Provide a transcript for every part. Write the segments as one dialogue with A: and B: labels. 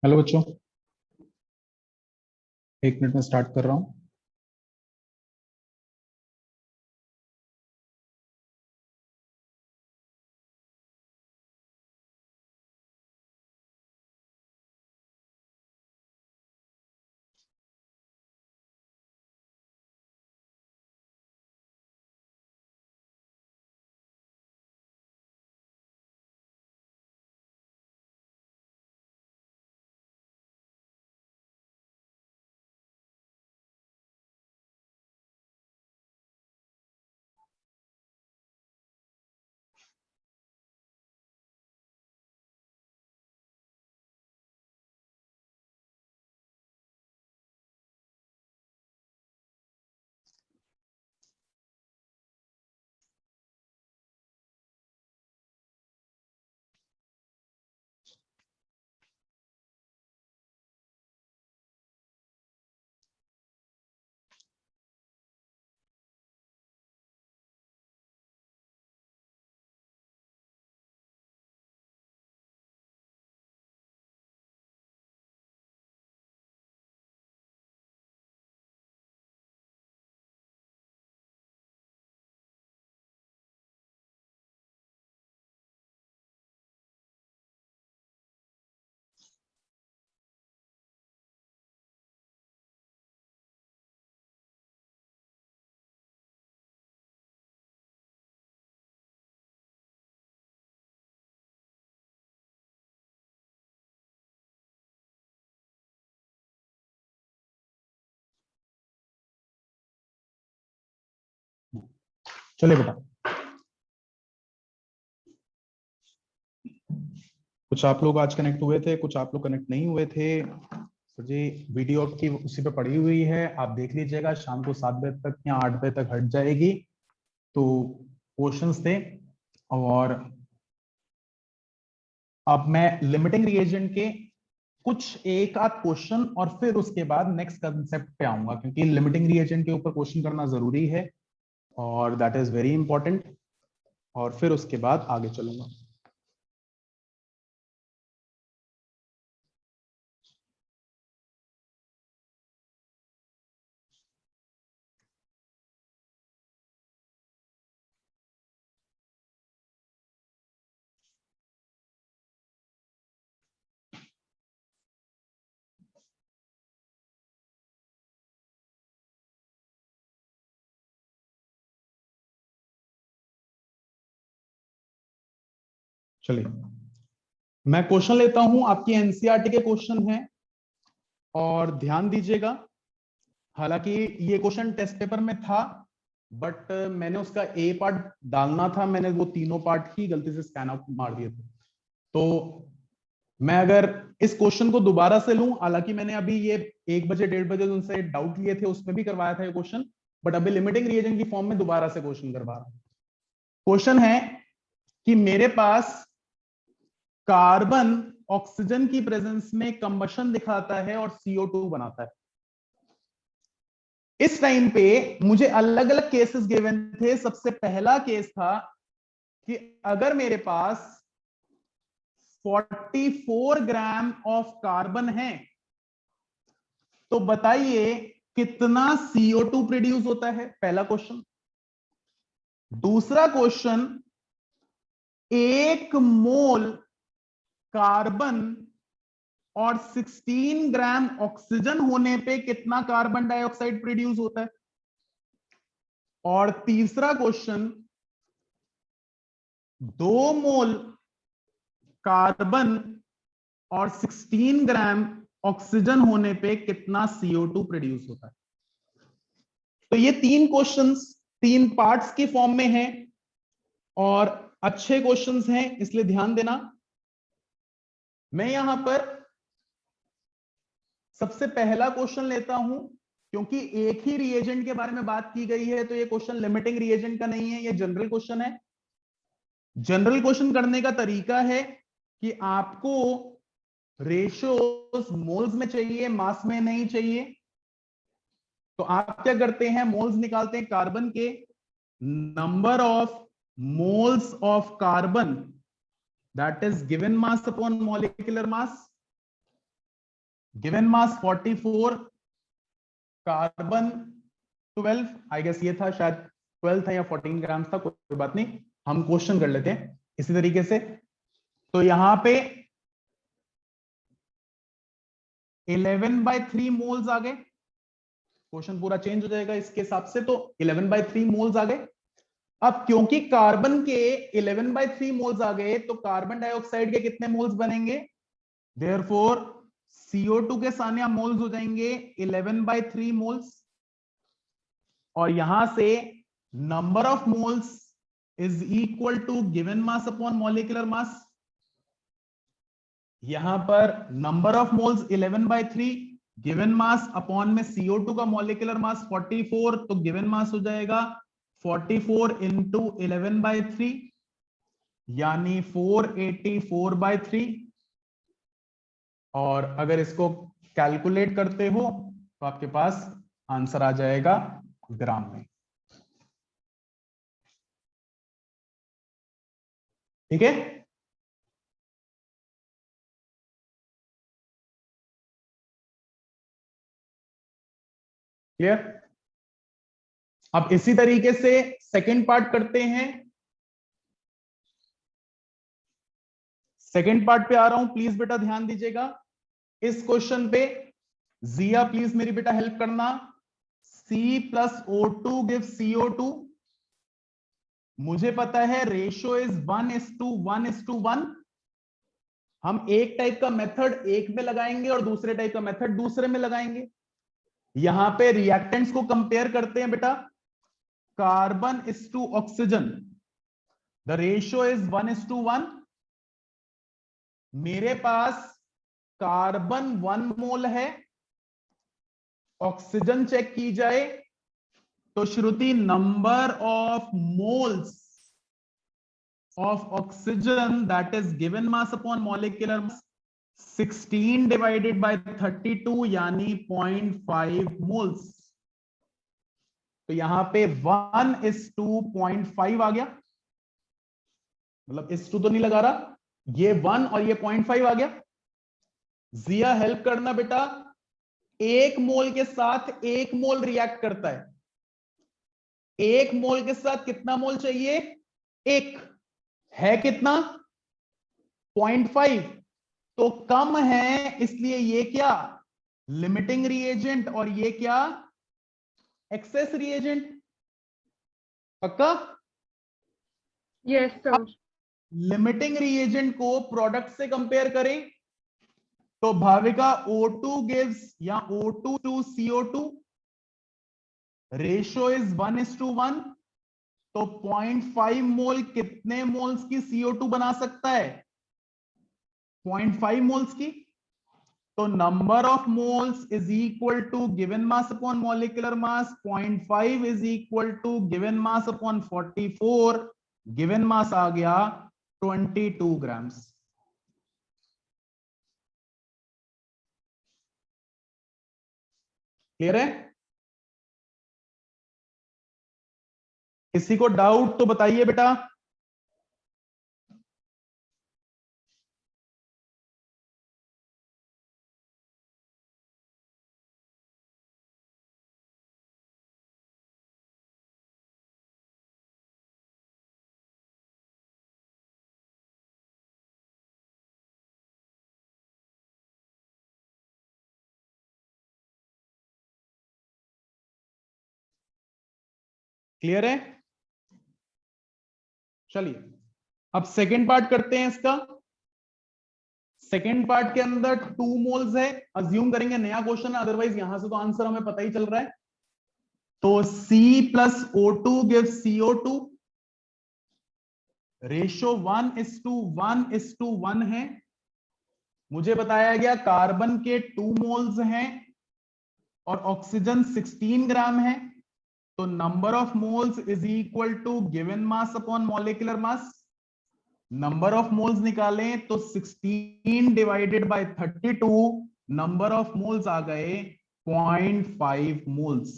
A: Hello बच्चों, 1 minute में start कर रहा हूँ। चलिए बेटा, कुछ आप लोग आज कनेक्ट हुए थे, कुछ आप लोग कनेक्ट नहीं हुए थे। तो जी वीडियो की उसी पे पड़ी हुई है, आप देख लीजिएगा। शाम को 7 बजे तक या 8 बजे तक हट जाएगी। तो क्वेश्चंस थे, और अब मैं लिमिटिंग रिएजेंट के कुछ एक आध क्वेश्चन और फिर उसके बाद नेक्स्ट कंसेप्ट पे आऊंगा, क्योंकि लिमिटिंग रिएजेंट के ऊपर क्वेश्चन करना जरूरी है और दैट इज वेरी इंपॉर्टेंट। और फिर उसके बाद आगे चलूंगा। चलिए, मैं क्वेश्चन लेता हूं, आपकी एनसीईआरटी के क्वेश्चन हैं और ध्यान दीजिएगा। हालांकि ये क्वेश्चन टेस्ट पेपर में था, बट मैंने उसका ए पार्ट डालना था, मैंने वो तीनों पार्ट ही गलती से स्कैन आउट मार दिए थे। तो मैं अगर इस क्वेश्चन को दोबारा से लूं, हालांकि मैंने अभी ये 1 बजे 1:30 बजे उनसे डाउट लिए थे, उसमें भी करवाया था ये क्वेश्चन, बट अभी लिमिटिंग रिएजेंट की फॉर्म में दोबारा से क्वेश्चन करवा रहा हूं। क्वेश्चन है कि मेरे पास कार्बन ऑक्सीजन की प्रेजेंस में कंबशन दिखाता है और CO2 बनाता है। इस टाइम पे मुझे अलग अलग केसेस गिवन थे। सबसे पहला केस था कि अगर मेरे पास 44 ग्राम ऑफ कार्बन है तो बताइए कितना CO2 प्रोड्यूस होता है, पहला क्वेश्चन। दूसरा क्वेश्चन, 1 मोल कार्बन और 16 ग्राम ऑक्सीजन होने पे कितना कार्बन डाइऑक्साइड प्रोड्यूस होता है। और तीसरा क्वेश्चन, 2 मोल कार्बन और 16 ग्राम ऑक्सीजन होने पे कितना CO2 प्रोड्यूस होता है। तो ये 3 क्वेश्चंस 3 पार्ट्स की फॉर्म में हैं और अच्छे क्वेश्चंस हैं, इसलिए ध्यान देना। मैं यहां पर सबसे पहला क्वेश्चन लेता हूं, क्योंकि एक ही रिएजेंट के बारे में बात की गई है, तो ये क्वेश्चन लिमिटिंग रिएजेंट का नहीं है, ये जनरल क्वेश्चन है। जनरल क्वेश्चन करने का तरीका है कि आपको रेशियोज मोल्स में चाहिए, मास में नहीं चाहिए। तो आप क्या करते हैं, मोल्स निकालते हैं कार्बन के, number of moles of carbon that is given mass upon molecular mass. Given mass 44, carbon 12, I guess ये था, शायद 12 था या 14 ग्राम था, कोई बात नहीं, हम क्वेश्चन कर लेते हैं इसी तरीके से। तो यहां पे 11/3 मोल्स आ गए, क्वेश्चन पूरा चेंज हो जाएगा इसके हिसाब से। तो 11/3 मोल्स आ गए। अब क्योंकि कार्बन के 11/3 मोल्स आ गए, तो कार्बन डाइऑक्साइड के कितने मोल्स बनेंगे, देयरफॉर CO2 के साथ मोल्स हो जाएंगे 11/3 मोल्स। और यहां से number of moles is equal to given mass upon molecular mass. यहां पर number of moles 11/3, given mass upon में CO2 का मॉलिक्यूलर मास 44, तो गिवन मास हो जाएगा 44 इंटू 11/3, यानी 484/3। और अगर इसको कैलकुलेट करते हो तो आपके पास आंसर आ जाएगा ग्राम में। ठीक है, क्लियर। अब इसी तरीके से सेकंड पार्ट करते हैं। सेकंड पार्ट पे आ रहा हूं, प्लीज बेटा ध्यान दीजिएगा। इस क्वेश्चन पे जिया प्लीज मेरी बेटा हेल्प करना। C+O2 give CO2। मुझे पता है रेशियो इज 1:1:1। हम एक टाइप का मेथड एक में लगाएंगे और दूसरे टाइप का मेथड दूसरे में लगाएंगे। यहां पे रिएक्टेंट्स को कंपेयर करते हैं बेटा। Carbon is to oxygen, the ratio is 1:1। मेरे पास कार्बन 1 मोल है, ऑक्सीजन चेक की जाए तो Shruti number of moles of oxygen that is given mass upon molecular mass 16 divided by 32 यानी 0.5 मोल्स। तो यहां पे 1:0.5 आ गया, मतलब इस टू तो नहीं लगा रहा, ये 1 और ये 0.5 आ गया। जिया हेल्प करना बेटा, 1 मोल के साथ 1 मोल रिएक्ट करता है, 1 मोल के साथ कितना मोल चाहिए? 1 है कितना? 0.5, तो कम है, इसलिए ये क्या लिमिटिंग रिएजेंट और ये क्या एक्सेस रिएजेंट। पक्का?
B: Yes sir.
A: लिमिटिंग रिएजेंट को प्रोडक्ट से कंपेयर करें तो भाविका O2 गिव्स या O2 to CO2 ratio is 1:1, तो 0.5 मोल कितने मोल्स की CO2 बना सकता है? 0.5 मोल्स की। तो number of moles is equal to given mass upon molecular mass, 0.5 is equal to given mass upon 44, given mass आ गया 22 ग्राम्स। क्लियर है? किसी को डाउट तो बताइए बेटा। क्लियर है? चलिए अब सेकेंड पार्ट करते हैं इसका। सेकेंड पार्ट के अंदर 2 मोल्स है, अज्यूम करेंगे नया क्वेश्चन है, अदरवाइज यहां से तो आंसर हमें पता ही चल रहा है। तो C plus O2 gives CO2, ratio 1:1:1 है। मुझे बताया गया कार्बन के 2 मोल्स हैं और ऑक्सीजन 16 ग्राम है, तो number of moles is equal to given mass upon molecular mass. Number of moles निकालें तो 16 divided by 32, number of moles आ गए 0.5 मोल्स।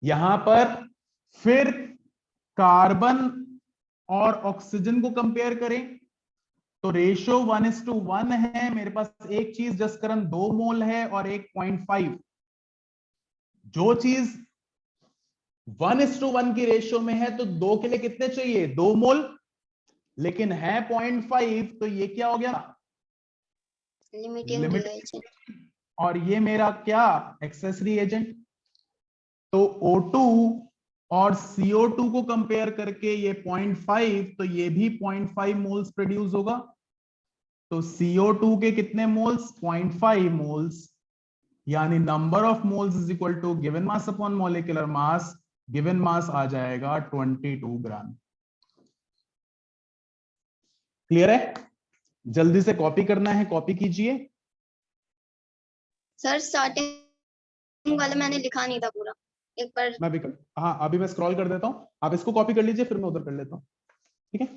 A: यहां पर फिर कार्बन और ऑक्सीजन को कंपेयर करें तो रेशियो 1:1 है। मेरे पास एक चीज जसकरण 2 मोल है और एक 0.5। जो चीज 1:1 की रेशियो में है तो 2 के लिए कितने चाहिए? 2 मोल, लेकिन है 0.5, तो ये क्या हो गया?
C: Limiting
A: limit.
C: रिएजेंट।
A: और ये मेरा क्या एक्सेसरी एजेंट। तो O2 और CO2 को कंपेयर करके ये 0.5, तो ये भी 0.5 मोल्स प्रोड्यूस होगा। तो CO2 के कितने मोल्स? 0.5 मोल्स, यानी number of moles is equal to given mass upon molecular mass, given mass आ जाएगा 22 ग्राम। क्लियर है? जल्दी से कॉपी करना है, कॉपी कीजिए।
C: सर स्टार्टिंग वाला मैंने लिखा नहीं था पूरा, एक बार।
A: मैं भी कर, हाँ अभी मैं स्क्रॉल कर देता हूं, आप इसको कॉपी कर लीजिए, फिर मैं उधर कर लेता हूं। ठीक है?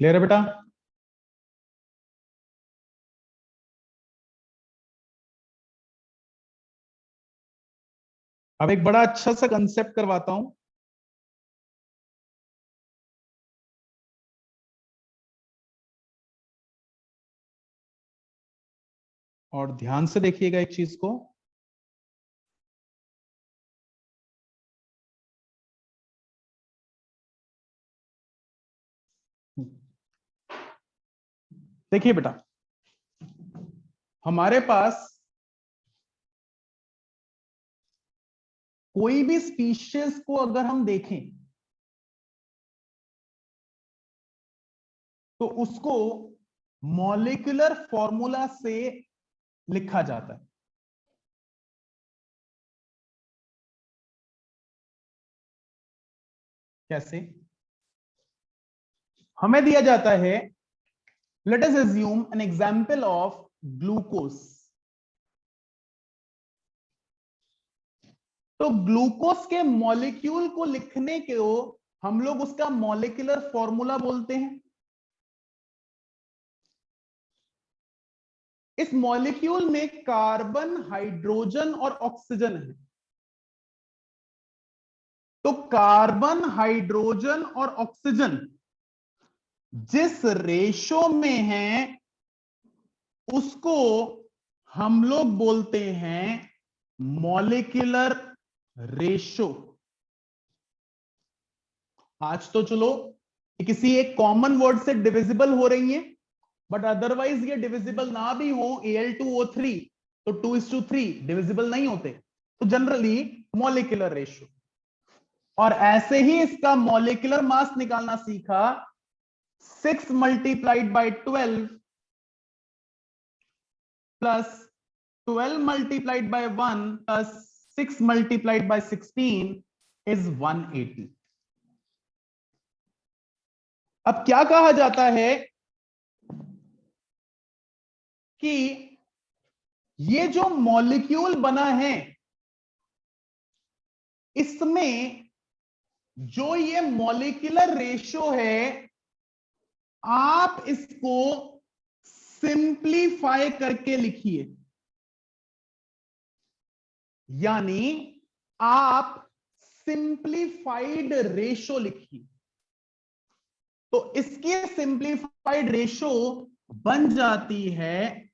A: क्लियर है बेटा? अब एक बड़ा अच्छा सा कंसेप्ट करवाता हूं। और ध्यान से देखिएगा एक चीज को। देखिए बेटा, हमारे पास कोई भी स्पीशीज को अगर हम देखें तो उसको मॉलिक्यूलर फॉर्मूला से लिखा जाता है। कैसे? हमें दिया जाता है, let us assume an example of glucose. तो ग्लूकोज के मॉलिक्यूल को लिखने के हम लोग उसका मॉलिक्यूलर फॉर्मूला बोलते हैं। इस मॉलिक्यूल में कार्बन, हाइड्रोजन और ऑक्सीजन है। तो कार्बन, हाइड्रोजन और ऑक्सीजन जिस रेशो में है उसको हम लोग बोलते हैं मॉलिक्यूलर रेशो। आज तो चलो किसी एक कॉमन वर्ड से डिविजिबल हो रही है, बट अदरवाइज ये डिविजिबल ना भी हो, Al2O3 तो 2:3 डिविजिबल नहीं होते, तो जनरली मॉलिक्यूलर रेशो। और ऐसे ही इसका मॉलिक्यूलर मास निकालना सीखा, 6 multiplied by 12 plus 12 multiplied by 1 plus 6 multiplied by 16 is 180। अब क्या कहा जाता है कि ये जो मॉलिक्यूल बना है इसमें जो ये मॉलिक्यूलर रेशो है, आप इसको सिंप्लीफाई करके लिखिए। यानी आप सिंप्लीफाइड रेशो लिखिए। तो इसकी सिंप्लीफाइड रेशो बन जाती है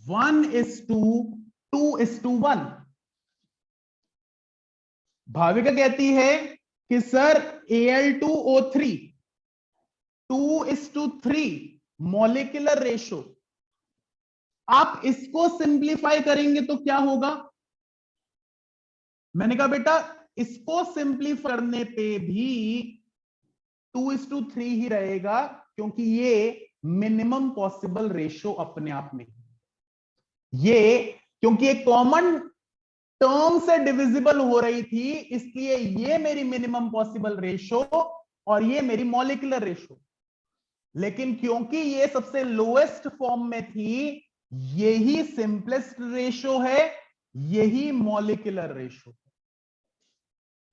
A: 1:2:1। भाविका कहती है कि सर Al2O3 2:3 मॉलिक्यूलर रेशो। आप इसको सिंप्लीफाई करेंगे तो क्या होगा? मैंने कहा बेटा इसको सिंप्लीफाई करने पे भी 2:3 ही रहेगा, क्योंकि ये मिनिमम पॉसिबल रेशो अपने आप में, ये क्योंकि एक कॉमन टर्म से डिविजिबल हो रही थी, इसलिए ये मेरी मिनिमम पॉसिबल रेशो और ये मेरी मॉलिक्यूलर रेशो। लेकिन क्योंकि ये सबसे लोएस्ट फॉर्म में थी, यही सिंपलेस्ट रेशो है, यही मॉलिक्यूलर रेशो।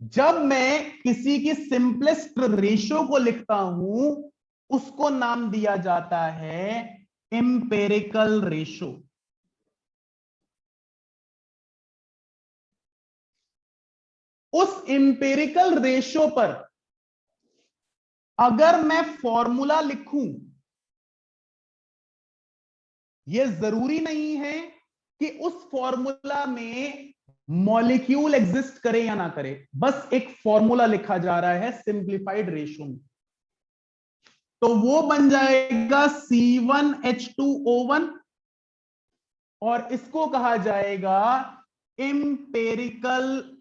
A: जब मैं किसी की सिंपलेस्ट रेशो को लिखता हूं उसको नाम दिया जाता है एम्पिरिकल रेशो। उस एम्पिरिकल रेशो पर अगर मैं फॉर्मूला लिखूं, यह जरूरी नहीं है कि उस फॉर्मूला में मॉलिक्यूल एग्जिस्ट करे या ना करे, बस एक फॉर्मूला लिखा जा रहा है सिंप्लीफाइड रेशो में। तो वो बन जाएगा C1H2O1 और इसको कहा जाएगा एम्पिरिकल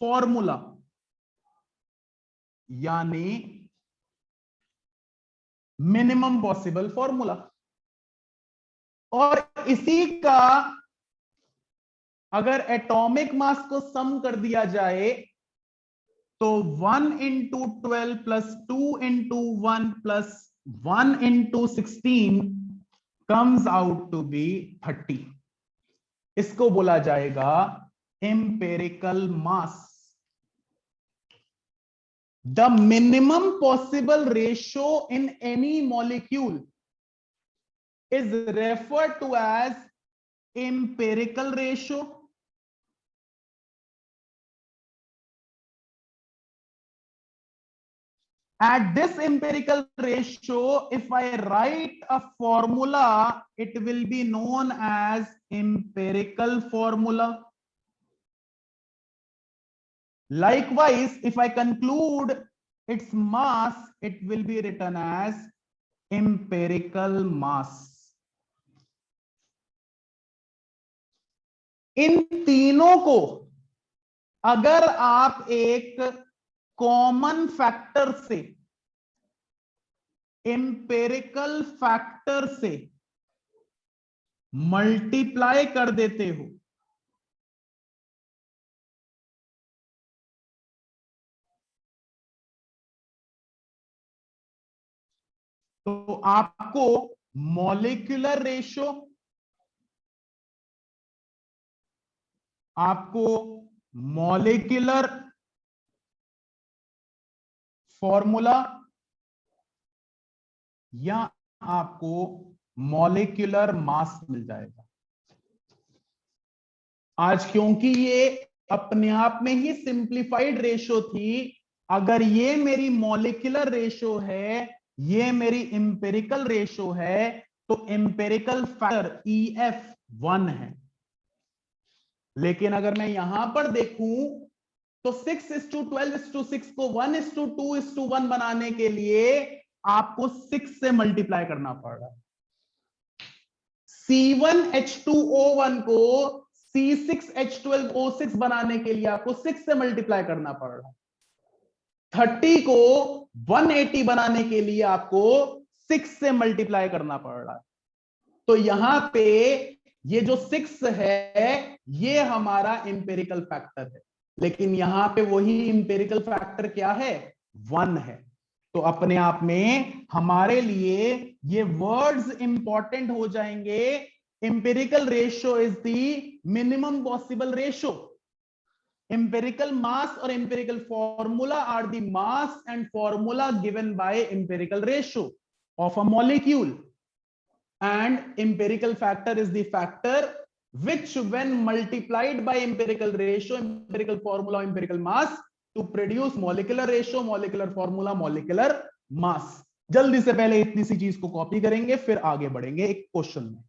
A: फॉर्मूला, यानी मिनिमम पॉसिबल फॉर्मूला। और इसी का अगर एटॉमिक मास को सम कर दिया जाए तो 1 × 12 plus 2 × 1 plus 1 × 16 comes out to be 30। इसको बोला जाएगा empirical mass. The minimum possible ratio in any molecule is referred to as empirical ratio. At this empirical ratio, if I write a formula, it will be known as empirical formula. Likewise, if I conclude its mass, it will be written as empirical mass. इन तीनों को अगर आप एक common factor से, empirical factor से multiply कर देते हो तो आपको मॉलिक्यूलर रेशियो, आपको मॉलिक्यूलर फॉर्मूला या आपको मॉलिक्यूलर मास मिल जाएगा। आज क्योंकि ये अपने आप में ही सिंप्लीफाइड रेशियो थी, अगर ये मेरी मॉलिक्यूलर रेशियो है, ये मेरी इंपेरिकल रेशियो है, तो इंपेरिकल फैक्टर EF 1 है। लेकिन अगर मैं यहां पर देखूं तो 6:12:6 को 1:2:1 बनाने के लिए आपको 6 से मल्टीप्लाई करना पड़ रहा है। C1H2O1 को C6H12O6 बनाने के लिए आपको 6 से मल्टीप्लाई करना पड़ रहा है। 30 को 180 बनाने के लिए आपको 6 से मल्टीप्लाई करना पड़ रहा है। तो यहां पे ये जो 6 है ये हमारा इंपेरिकल फैक्टर है, लेकिन यहां पे वही इंपेरिकल फैक्टर क्या है? 1 है। तो अपने आप में हमारे लिए ये वर्ड्स इंपॉर्टेंट हो जाएंगे। Empirical ratio is the minimum possible ratio. Empirical mass or empirical formula are the mass and formula given by empirical ratio of a molecule, and empirical factor is the factor which when multiplied by empirical ratio, empirical formula, empirical mass to produce molecular ratio, molecular formula, molecular mass. जल्दी से पहले इतनी सी चीज को copy करेंगे, फिर आगे बढ़ेंगे एक क्वेश्चन में।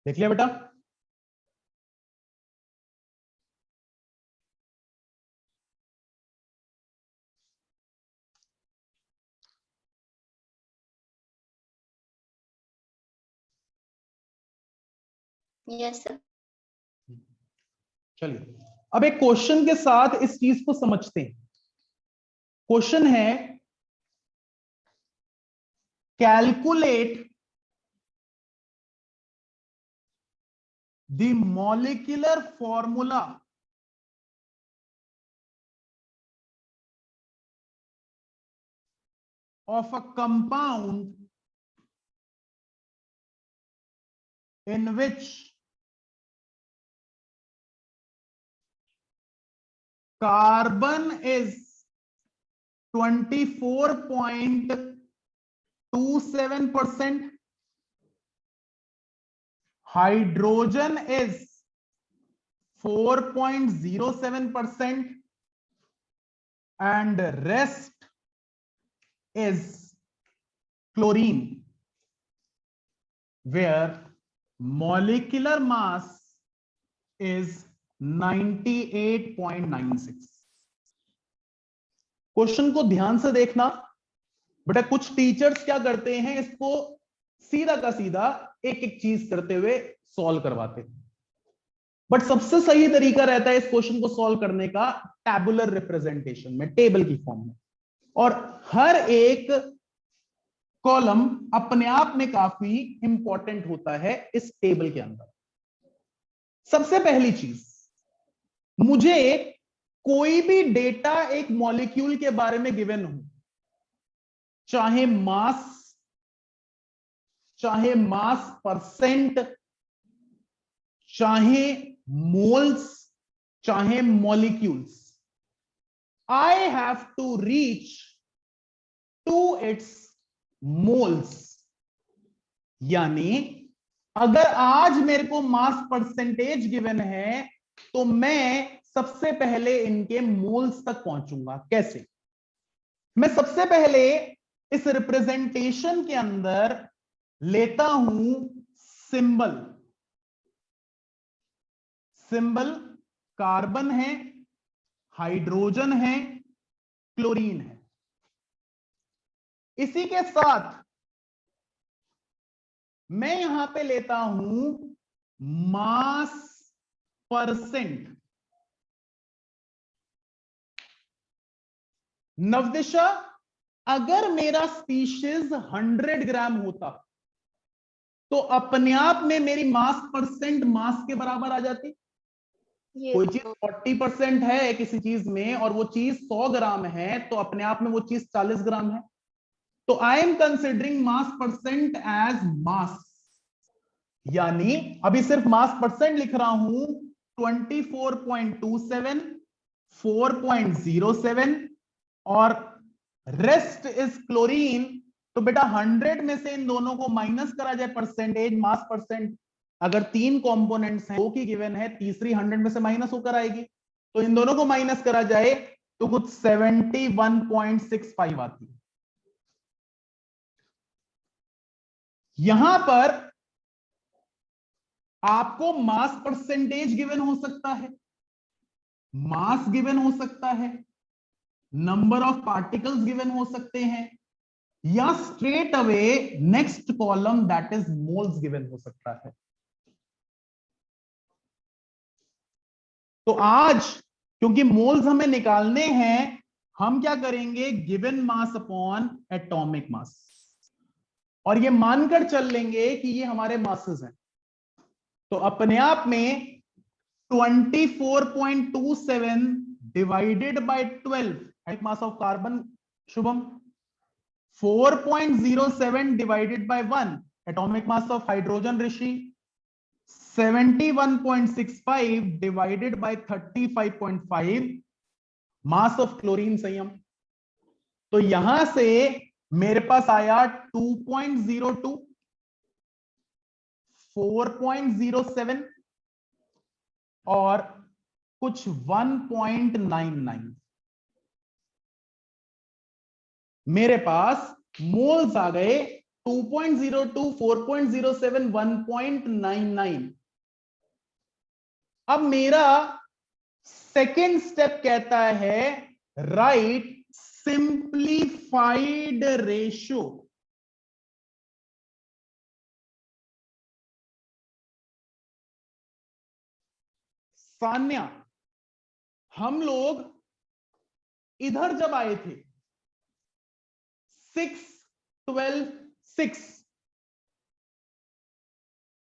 A: देख लिया बेटा?
C: Yes sir.
A: चलिए अब एक क्वेश्चन के साथ इस चीज को समझते हैं। क्वेश्चन है calculate the molecular formula of a compound in which carbon is 24.27%, hydrogen is 4.07%, and rest is chlorine, where molecular mass is 98.96. Question को ध्यान से देखना बेटा। कुछ टीचर्स क्या करते हैं, इसको सीधा का सीधा एक एक चीज करते हुए सॉल्व करवाते हैं, बट सबसे सही तरीका रहता है इस क्वेश्चन को सॉल्व करने का टैबुलर रिप्रेजेंटेशन में, टेबल की फॉर्म में। और हर एक कॉलम अपने आप में काफी इंपॉर्टेंट होता है इस टेबल के अंदर। सबसे पहली चीज, मुझे कोई भी डेटा एक मॉलिक्यूल के बारे में गिवन हो, चाहे मास परसेंट, चाहे मोल्स, चाहे molecules, I have to reach to its moles. यानी अगर आज मेरे को मास परसेंटेज गिवन है तो मैं सबसे पहले इनके मोल्स तक पहुंचूंगा। कैसे? मैं सबसे पहले इस रिप्रेजेंटेशन के अंदर लेता हूं सिंबल। कार्बन है, हाइड्रोजन है, क्लोरीन है। इसी के साथ मैं यहां पे लेता हूं मास परसेंट। नवदिशा, अगर मेरा स्पीशीज 100 ग्राम होता तो अपने आप में मेरी मास परसेंट मास के बराबर आ जाती। कोई चीज 40% है किसी चीज में और वो चीज 100 ग्राम है तो अपने आप में वो चीज 40 ग्राम है। तो I am considering mass percent as mass, यानी अभी सिर्फ मास परसेंट लिख रहा हूं 24.27, 4.07 और रेस्ट इज क्लोरीन। तो बेटा 100 में से इन दोनों को माइनस करा जाए, परसेंटेज मास परसेंट, अगर 3 कंपोनेंट्स हैं, 2 की गिवन है, तीसरी 100 में से माइनस होकर आएगी, तो इन दोनों को माइनस करा जाए तो कुछ 71.65 आती है। यहां पर आपको मास परसेंटेज गिवन हो सकता है, मास गिवन हो सकता है, नंबर ऑफ पार्टिकल्स गिवन हो सकते हैं, या straight away next column that is moles given हो सकता है। तो आज क्योंकि मोल्स हमें निकालने हैं, हम क्या करेंगे, given mass upon atomic mass, और ये मानकर चल लेंगे कि ये हमारे मासेस हैं। तो अपने आप में 24.27 divided by 12 atomic mass of carbon, Shubham, 4.07 divided by 1 atomic mass of hydrogen, Rishi, 71.65 divided by 35.5 mass of chlorine, संयम। तो यहां से मेरे पास आया 2.02, 4.07 और कुछ 1.99। मेरे पास मोल्स आ गए 2.02, 4.07, 1.99। अब मेरा सेकेंड स्टेप कहता है राइट सिंप्लीफाइड रेशियो। सान्या, हम लोग इधर जब आए थे 6, 12, 6,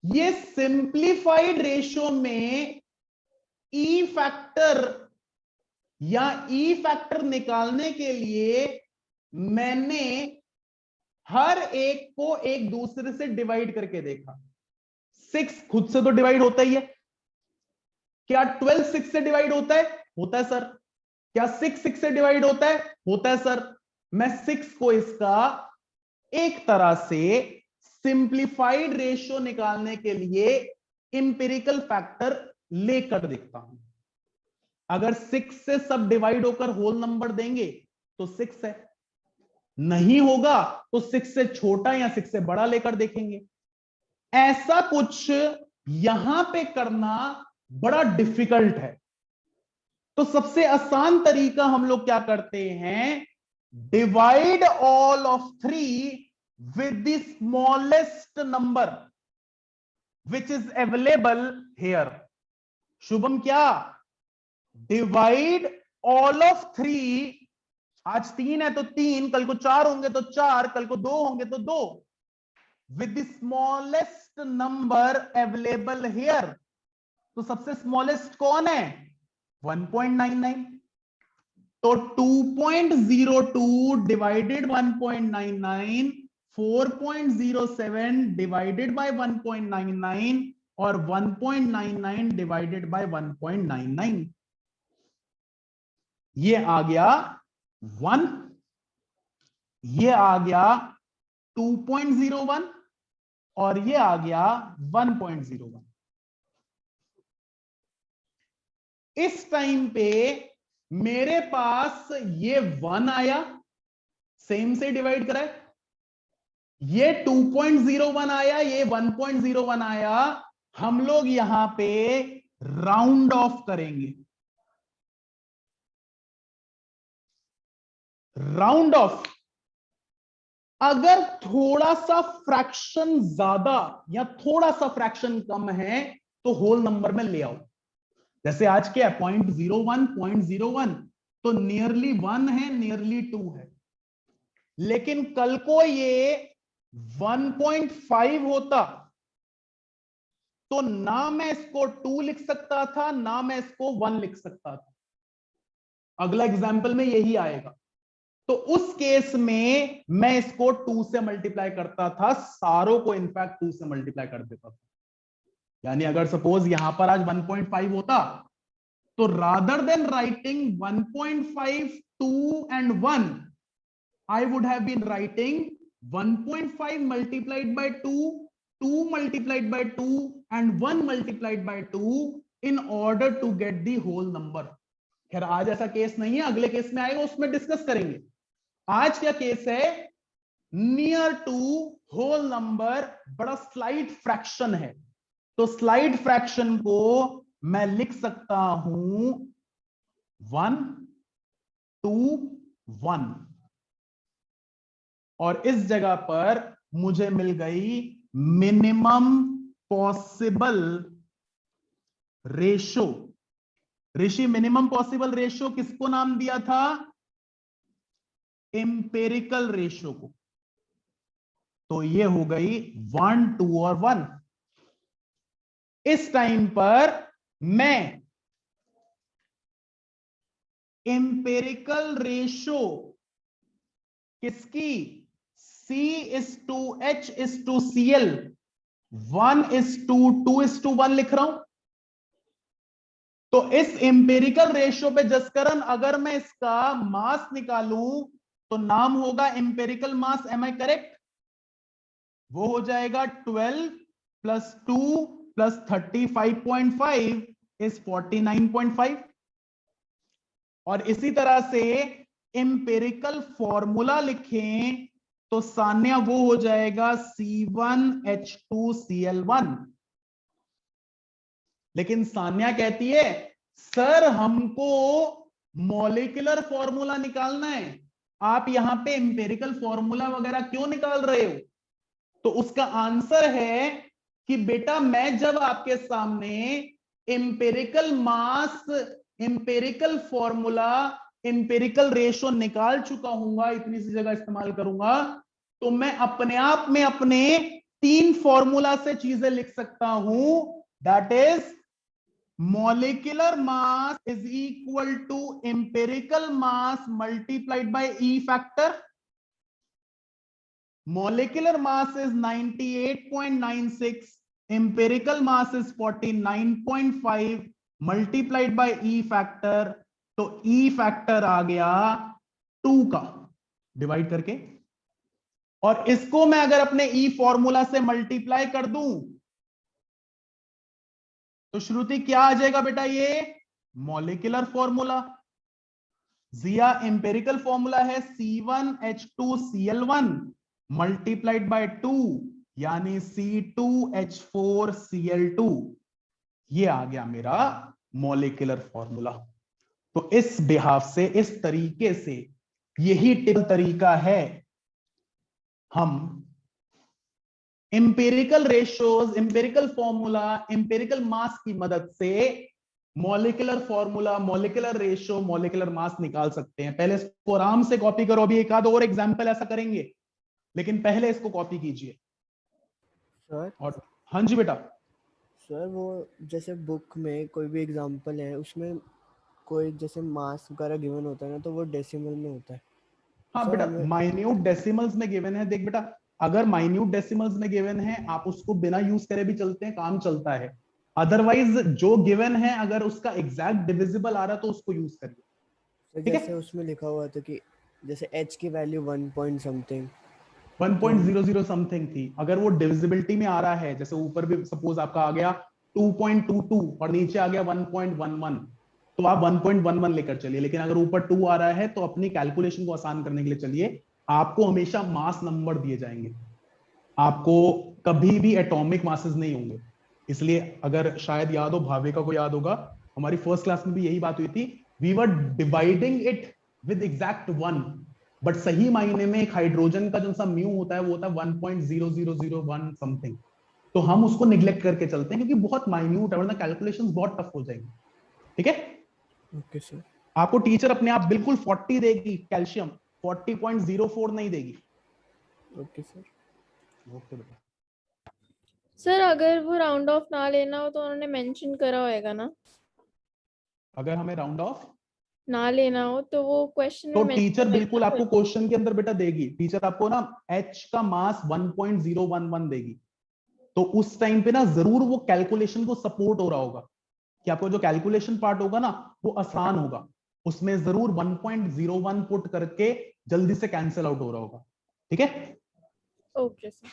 A: ये सिंप्लीफाइड रेशियो में ई फैक्टर या ई फैक्टर निकालने के लिए मैंने हर एक को एक दूसरे से डिवाइड करके देखा। 6 खुद से तो डिवाइड होता ही है। क्या 12 6 से डिवाइड होता है? होता है सर। क्या 6 6 से डिवाइड होता है? होता है सर। मैं 6 को इसका एक तरह से सिंप्लीफाइड रेशियो निकालने के लिए इंपेरिकल फैक्टर लेकर देखता हूं। अगर 6 से सब डिवाइड होकर होल नंबर देंगे तो 6 है, नहीं होगा तो 6 से छोटा या 6 से बड़ा लेकर देखेंगे। ऐसा कुछ यहां पे करना बड़ा डिफिकल्ट है, तो सबसे आसान तरीका हम लोग क्या करते हैं, divide all of 3 with the smallest number which is available here. Shubham क्या? डिवाइड ऑल ऑफ 3, आज 3 है तो 3, कल को 4 होंगे तो 4, कल को 2 होंगे तो 2, with the smallest number available here. तो सबसे स्मॉलेस्ट कौन है? 1.99। तो 2.02 डिवाइडेड 1.99, 4.07 डिवाइडेड बाय 1.99 और 1.99 डिवाइडेड बाय 1.99, ये आ गया 1, ये आ गया 2.01 और ये आ गया 1.01। इस टाइम पे मेरे पास ये 1 आया, सेम से डिवाइड करा, ये 2.01 आया, ये 1.01 आया। हम लोग यहां पे राउंड ऑफ करेंगे। राउंड ऑफ, अगर थोड़ा सा फ्रैक्शन ज्यादा या थोड़ा सा फ्रैक्शन कम है तो होल नंबर में ले आओ। जैसे आज क्या है 0.01, 0.01, तो नियरली 1 है, नियरली 2 है। लेकिन कल को ये 1.5 होता तो ना मैं इसको 2 लिख सकता था, ना मैं इसको 1 लिख सकता था। अगला एग्जाम्पल में यही आएगा। तो उस केस में मैं इसको 2 से मल्टीप्लाई करता था, सारों को इनफैक्ट 2 से मल्टीप्लाई कर देता था। यानी अगर सपोज यहां पर आज 1.5 होता तो rather than writing 1.5, 2 and 1, I would have been writing 1.5 multiplied by 2, 2 multiplied by 2 and 1 multiplied by 2 in order to get the whole number. खैर आज ऐसा केस नहीं है, अगले केस में आएगा, उसमें डिस्कस करेंगे। आज क्या केस है, नियर टू होल नंबर, बड़ा स्लाइट फ्रैक्शन है। तो स्लाइट फ्रैक्शन को मैं लिख सकता हूं 1, 2, 1, और इस जगह पर मुझे मिल गई मिनिमम पॉसिबल रेशो। ऋषि मिनिमम पॉसिबल रेशो किसको नाम दिया था? एम्पेरिकल रेशो को। तो ये हो गई 1, 2 और 1। इस टाइम पर मैं एम्पेरिकल रेशो किसकी? C/H/Cl 1:2:1 लिख रहा हूं। तो इस एम्पेरिकल रेशियो पे जसकरण अगर मैं इसका मास निकालूं तो नाम होगा empirical mass. Am I correct? वो हो जाएगा 12 + 2 + 35.5 इज 49.5। और इसी तरह से एम्पेरिकल फॉर्मूला लिखें तो सान्या वो हो जाएगा C1H2Cl1। लेकिन सान्या कहती है सर हमको मॉलिक्यूलर फॉर्मूला निकालना है, आप यहां पे एम्पेरिकल फॉर्मूला वगैरह क्यों निकाल रहे हो? तो उसका आंसर है कि बेटा मैं जब आपके सामने एम्पेरिकल मास, एम्पेरिकल फॉर्मूला, एम्पेरिकल रेशो निकाल चुका हूंगा, इतनी सी जगह इस्तेमाल करूंगा, तो मैं अपने आप में अपने 3 फॉर्मूला से चीजें लिख सकता हूं। That is molecular mass is equal to empirical mass multiplied by E factor. Molecular mass is 98.96, empirical mass is 49.5 multiplied by E factor, तो E factor आ गया 2 का डिवाइड करके, और इसको मैं अगर अपने E फॉर्मूला से मल्टीप्लाई कर दूं तो श्रुति क्या आ जाएगा बेटा, ये मॉलिक्यूलर फॉर्मूला। जिया एम्पेरिकल फॉर्मूला है C1H2Cl1 मल्टीप्लाइड बाय 2 यानी C2H4Cl2, ये आ गया मेरा मॉलिक्यूलर फॉर्मूला। तो इस बिहाफ से, इस तरीके से, यही टिपिकल तरीका है हम empirical ratios, empirical formula, empirical मास की मदद से molecular formula, molecular ratio, molecular mass निकाल सकते हैं। पहले इसको आराम से कॉपी करो, अभी एक आध और एग्जांपल ऐसा करेंगे, लेकिन पहले इसको कॉपी कीजिए।
D: सर,
A: और हाँ जी बेटा।
D: सर वो जैसे बुक में कोई भी एग्जांपल है, उसमें कोई जैसे मास वगैरह गिवन होता है ना, तो वो डेसिमल में होता है।
A: हाँ
D: सर
A: बेटा,
D: हमें
A: माइन्यूट डेसिमल्स में गिवन है। देख बेटा, अगर माइन्यूट डेसिमल्स में गिवन है, आप उसको बिना यूज करे भी चलते हैं, काम चलता है। अदरवाइज जो गिवन है, अगर उसका एग्जैक्ट डिविजिबल आ रहा तो उसको यूज करिए।
D: सर
A: ठीक है,
D: जैसे उसमें लिखा हुआ था कि जैसे h की वैल्यू 1 पॉइंट समथिंग,
A: 1.00 समथिंग थी। अगर वो डिविजिबिलिटी में आ रहा है, जैसे ऊपर भी सपोज आपका आ गया 2.22 और नीचे आ गया 1.11, तो आप 1.11 लेकर चलिए। लेकिन अगर ऊपर 2 आ रहा है तो अपनी कैलकुलेशन को आसान करने के लिए चलिए, आपको हमेशा मास नंबर दिए जाएंगे, आपको कभी भी एटॉमिक मासेस नहीं होंगे। इसलिए अगर शायद याद हो, भाविका को याद होगा, हमारी फर्स्ट क्लास में भी यही बात हुई थी, we were dividing it with exact 1, but सही मायने में एक हाइड्रोजन का जो सा म्यू होता है वो होता है 1.0001 समथिंग। तो हम उसको निग्लेक्ट करके चलते हैं क्योंकि बहुत माइन्यूट है, वरना कैलकुलेशंस बहुत टफ हो जाएंगे। ठीक है,
D: ओके सर।
A: आपको टीचर अपने आप बिल्कुल 40 देगी कैल्शियम, 40.04 नहीं देगी।
D: Okay sir.
A: ओके बेटा।
B: सर अगर वो राउंड ऑफ ना लेना हो तो उन्होंने मेंशन करा होएगा ना,
A: अगर हमें राउंड ऑफ
B: ना लेना हो तो वो क्वेश्चन में
A: तो
B: मेंशन
A: टीचर बिल्कुल
B: रहेगा।
A: आपको क्वेश्चन के अंदर बेटा देगी, टीचर आपको ना H का मास 1.011 देगी। तो उस टाइम पे ना जरूर वो कैलकुलेशन को सपोर्ट हो रहा होगा कि आपको जो कैलकुलेशन पार्ट होगा ना वो आसान होगा, उसमें जरूर 1.01 पुट करके जल्दी से कैंसिल आउट हो रहा होगा। ठीक है,
B: ओके सर।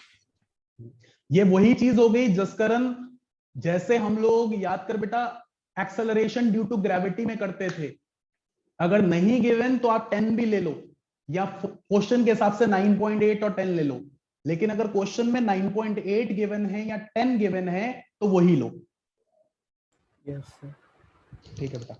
A: ये वही चीज हो गई जसकरण, जैसे हम लोग याद कर बेटा एक्सेलरेशन ड्यू टू ग्रेविटी में करते थे। अगर नहीं गिवन तो आप 10 भी ले लो, या क्वेश्चन के हिसाब से 9.8 और 10 ले लो, लेकिन अगर क्वेश्चन में 9.8 गिवन है या 10 गिवन है तो वही लो।
D: Yes sir.
A: ठीक है बेटा।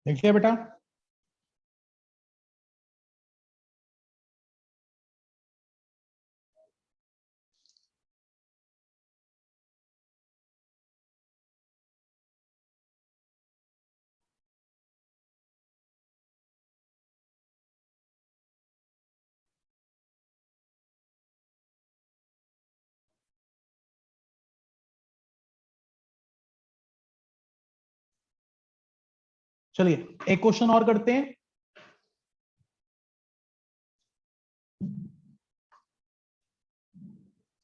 A: देखिए बेटा, चलिए एक क्वेश्चन और करते हैं।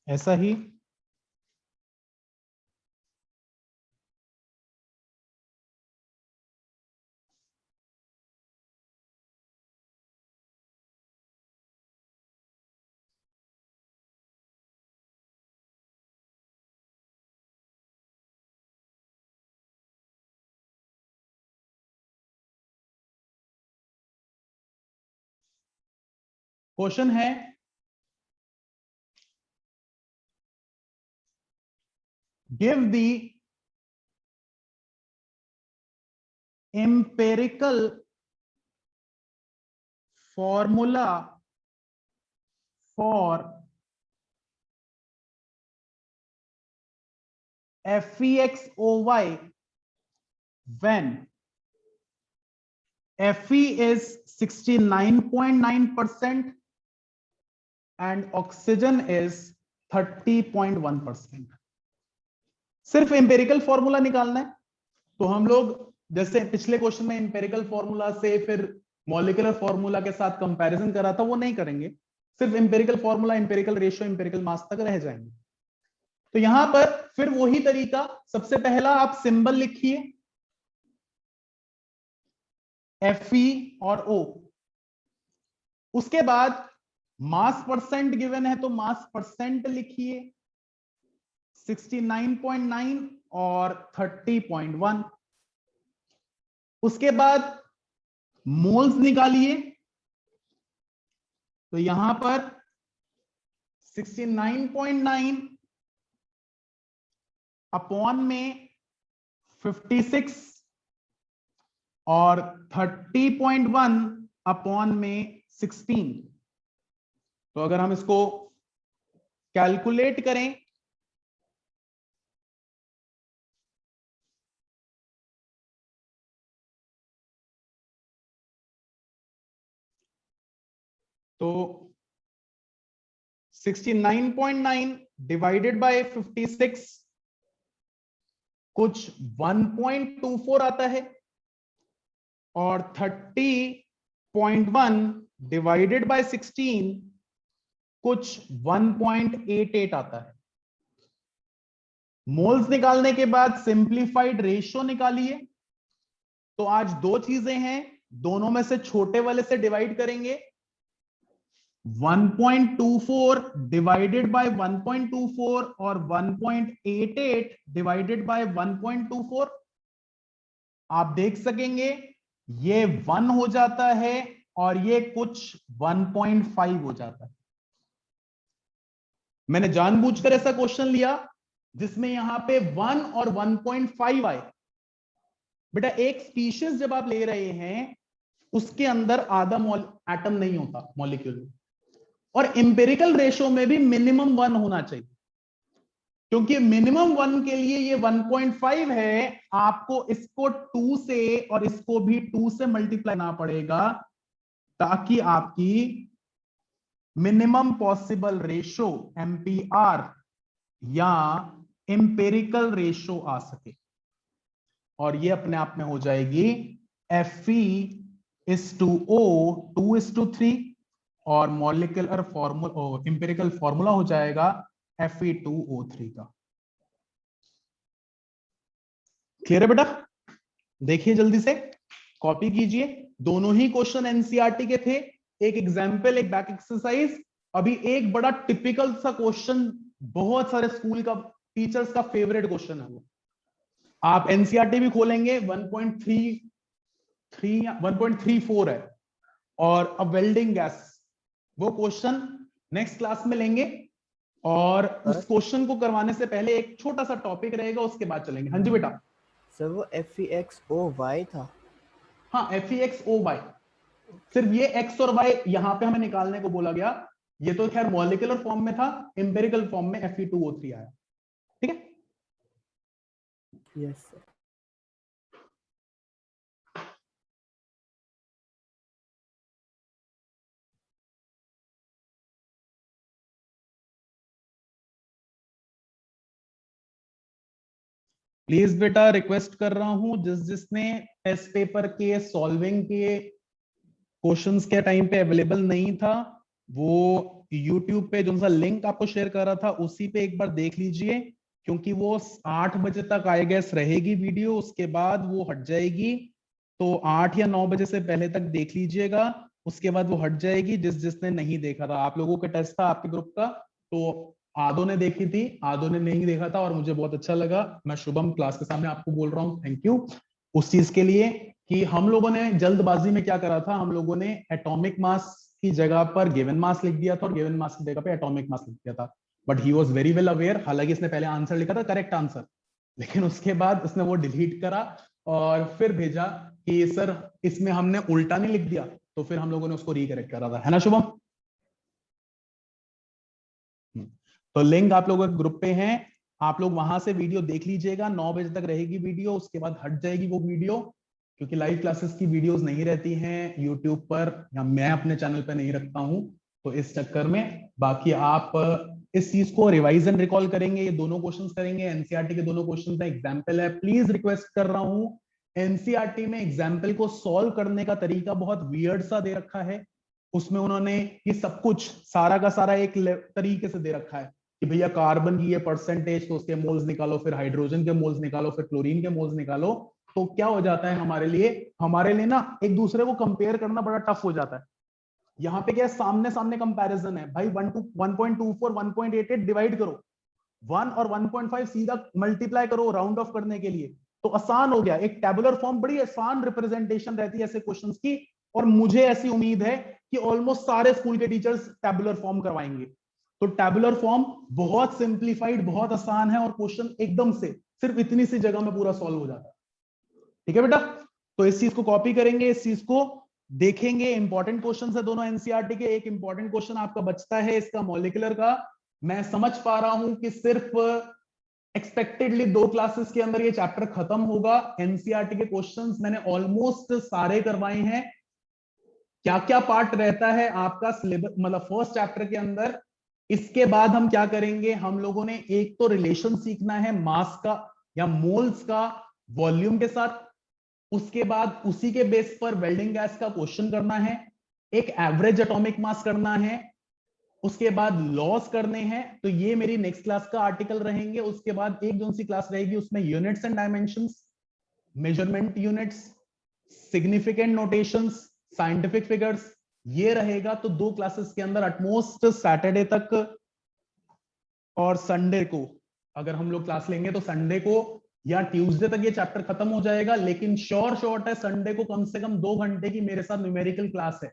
A: ऐसा ही क्वेश्चन है, give the empirical formula for FeXOY when Fe is 69.9% and oxygen is 30.1%। सिर्फ एम्पेरिकल फॉर्मूला निकालना है। तो हम लोग जैसे पिछले क्वेश्चन में एम्पेरिकल फॉर्मूला से फिर मॉलिक्यूलर फॉर्मूला के साथ कंपैरिजन करा था, वो नहीं करेंगे। सिर्फ empirical formula, empirical ratio, empirical मास तक रह जाएंगे। तो यहां पर फिर वही तरीका, सबसे पहला आप सिंबल लिखिए Fe और O, उसके बाद मास परसेंट गिवन है तो मास परसेंट लिखिए 69.9 और 30.1। उसके बाद मोल्स निकालिए, तो यहां पर 69.9 अपॉन में 56 और 30.1 अपॉन में 16। तो अगर हम इसको कैलकुलेट करें तो 69.9 डिवाइडेड बाय 56 कुछ 1.24 आता है और 30.1 डिवाइडेड बाय 16 कुछ 1.88 आता है। मोल्स निकालने के बाद सिंप्लीफाइड रेशियो निकालिए। तो आज दो चीजें हैं, दोनों में से छोटे वाले से डिवाइड करेंगे। 1.24 डिवाइडेड बाय 1.24 और 1.88 डिवाइडेड बाय 1.24, आप देख सकेंगे ये 1 हो जाता है और ये कुछ 1.5 हो जाता है। मैंने जानबूझकर ऐसा क्वेश्चन लिया जिसमें यहां पे 1 और 1.5 आए। बेटा एक स्पीशीज जब आप ले रहे हैं उसके अंदर आधा एटम नहीं होता मॉलिक्यूल में, और एम्पिरिकल रेशियो में भी मिनिमम 1 होना चाहिए, क्योंकि मिनिमम 1 के लिए ये 1.5 है। आपको इसको 2 से और इसको भी 2 से मल्टीप्लाई करना पड़ेगा ताकि आपकी मिनिमम पॉसिबल रेशियो एमपीआर या एम्पिरिकल रेशियो आ सके, और ये अपने आप में हो जाएगी Fe/O 2:3 और मॉलिक्यूलर फॉर्मूला, एम्पिरिकल फॉर्मूला हो जाएगा Fe2O3 का। क्लियर है बेटा? देखिए जल्दी से कॉपी कीजिए, दोनों ही क्वेश्चन एनसीईआरटी के थे, एक एग्जाम्पल एक बैक एक्सरसाइज। अभी एक बड़ा टिपिकल सा क्वेश्चन, बहुत सारे स्कूल का टीचर्स का फेवरेट क्वेश्चन है वो। आप एनसीईआरटी भी खोलेंगे 1.34 है और अ वेल्डिंग गैस, वो क्वेश्चन नेक्स्ट क्लास में लेंगे। और उस क्वेश्चन को करवाने से पहले एक छोटा सा टॉपिक रहेगा, उसके बाद चलेंगे। हाँ जी बेटा।
D: सर वो FeXOY था।
A: हाँ FeXO y, सिर्फ ये x और y यहाँ पे हमें निकालने को बोला गया। ये तो खैर मॉलिक्यूलर फॉर्म में था, एम्पिरिकल फॉर्म में Fe2O3 आया। ठीक है,
D: यस सर।
A: प्लीज बेटा रिक्वेस्ट कर रहा हूं, जिसने टेस्ट पेपर के सॉल्विंग के क्वेश्चंस के टाइम पे अवेलेबल नहीं था, वो YouTube पे जो सा लिंक आपको शेयर कर रहा था उसी पे एक बार देख लीजिए, क्योंकि वो 8 बजे तक आई गेस रहेगी वीडियो, उसके बाद वो हट जाएगी। तो 8 या 9 बजे से पहले तक देख लीजिएगा, उसके बाद वो हट जाएगी। जिसने नहीं देखा था, आप लोगों का टेस्ट था आपके ग्रुप का, तो आदो ने देखी थी, आदो ने नहीं देखा था, और मुझे बहुत अच्छा लगा। मैं शुभम क्लास के सामने आपको बोल रहा हूँ थैंक यू उस चीज के लिए कि हम लोगों ने जल्दबाजी में क्या करा था, हम लोगों ने एटॉमिक मास की जगह पर गिवन मास लिख दिया था और गिवन मास की जगह पे एटॉमिक मास लिख दिया था। But he was very well aware, हालांकि इसने पहले आंसर लिखा था करेक्ट आंसर, लेकिन उसके बाद उसने वो डिलीट करा और फिर भेजा कि सर इसमें हमने उल्टा नहीं लिख दिया, तो फिर हम लोगों ने उसको रिकरेक्ट करा था, है ना शुभम? तो लिंक आप लोगों के ग्रुप पे है, आप लोग वहां से वीडियो देख लीजिएगा। 9 बजे तक रहेगी वीडियो, उसके बाद हट जाएगी वो वीडियो, क्योंकि लाइव क्लासेस की वीडियोस नहीं रहती हैं यूट्यूब पर, या मैं अपने चैनल पे नहीं रखता हूं, तो इस चक्कर में। बाकी आप इस चीज को रिवाइज एंड रिकॉल करेंगे, ये दोनों क्वेश्चंस करेंगे, एनसीईआरटी के दोनों क्वेश्चंस है, एग्जांपल है। प्लीज रिक्वेस्ट कर रहा हूं, एनसीईआरटी में एग्जाम्पल को सॉल्व करने का तरीका बहुत वियर्ड सा दे रखा है। उसमें उन्होंने ये सब कुछ सारा का सारा एक तरीके से दे रखा है कि भैया कार्बन की ये परसेंटेज, तो उसके मोल्स निकालो, फिर हाइड्रोजन के मोल्स निकालो, फिर क्लोरीन के मोल्स निकालो। तो क्या हो जाता है हमारे लिए ना एक दूसरे को कंपेयर करना बड़ा टफ हो जाता है। यहाँ पे क्या है, सामने सामने कंपैरिजन है भाई, 1.24 1.88 डिवाइड करो, 1 और 1.5 सीधा मल्टीप्लाई करो राउंड ऑफ करने के लिए, तो आसान हो गया। एक टेबुलर फॉर्म बड़ी आसान रिप्रेजेंटेशन रहती है ऐसे क्वेश्चंस की, और मुझे ऐसी उम्मीद है कि ऑलमोस्ट सारे स्कूल के टीचर्स टेबुलर फॉर्म करवाएंगे। तो टेबुलर फॉर्म बहुत सिंप्लीफाइड, बहुत आसान है, और क्वेश्चन एकदम से सिर्फ इतनी सी जगह में पूरा सॉल्व हो जाता है। ठीक है बेटा, तो इस चीज को कॉपी करेंगे, इस चीज को देखेंगे। इंपॉर्टेंट क्वेश्चन है दोनों एनसीईआरटी के। एक इंपॉर्टेंट क्वेश्चन आपका बचता है इसका मॉलिक्यूलर का। मैं समझ पा रहा हूं कि सिर्फ एक्सपेक्टेडली 2 क्लासेस के अंदर ये चैप्टर खत्म होगा। एनसीईआरटी के क्वेश्चंस मैंने ऑलमोस्ट सारे करवाए हैं। क्या क्या पार्ट रहता है आपका सिलेबस, मतलब फर्स्ट चैप्टर के अंदर, इसके बाद हम क्या करेंगे, हम लोगों ने एक तो रिलेशन सीखना है मास का या मोल्स का वॉल्यूम के साथ, उसके बाद उसी के बेस पर वेल्डिंग गैस का क्वेश्चन करना है, एक एवरेज एटॉमिक मास करना है, उसके बाद लॉस करने हैं। तो ये मेरी नेक्स्ट क्लास का आर्टिकल रहेंगे। उसके बाद एक जो सी क्लास रहेगी उसमें units and dimensions, measurement units, significant notations, scientific figures, ये रहेगा। तो 2 क्लासेस के अंदर एटमोस्ट सैटरडे तक और संडे को, अगर हम लोग क्लास लेंगे तो संडे को या ट्यूसडे तक ये चैप्टर खत्म हो जाएगा। लेकिन श्योर शॉर्ट है, संडे को कम से कम 2 घंटे की मेरे साथ न्यूमेरिकल क्लास है।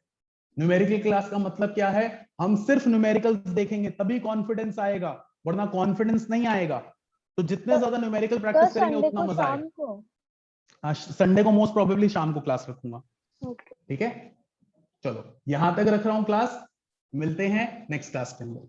A: न्यूमेरिकल क्लास का मतलब क्या है, हम सिर्फ न्यूमेरिकल्स देखेंगे तभी कॉन्फिडेंस आएगा, वरना कॉन्फिडेंस नहीं आएगा। तो जितने ज्यादा न्यूमेरिकल प्रैक्टिस करेंगे उतना मजा आएगा। संडे को मोस्ट प्रोबेबली शाम को क्लास रखूंगा। ठीक है, चलो यहां तक रख रहा हूं क्लास, मिलते हैं नेक्स्ट क्लास के अंदर।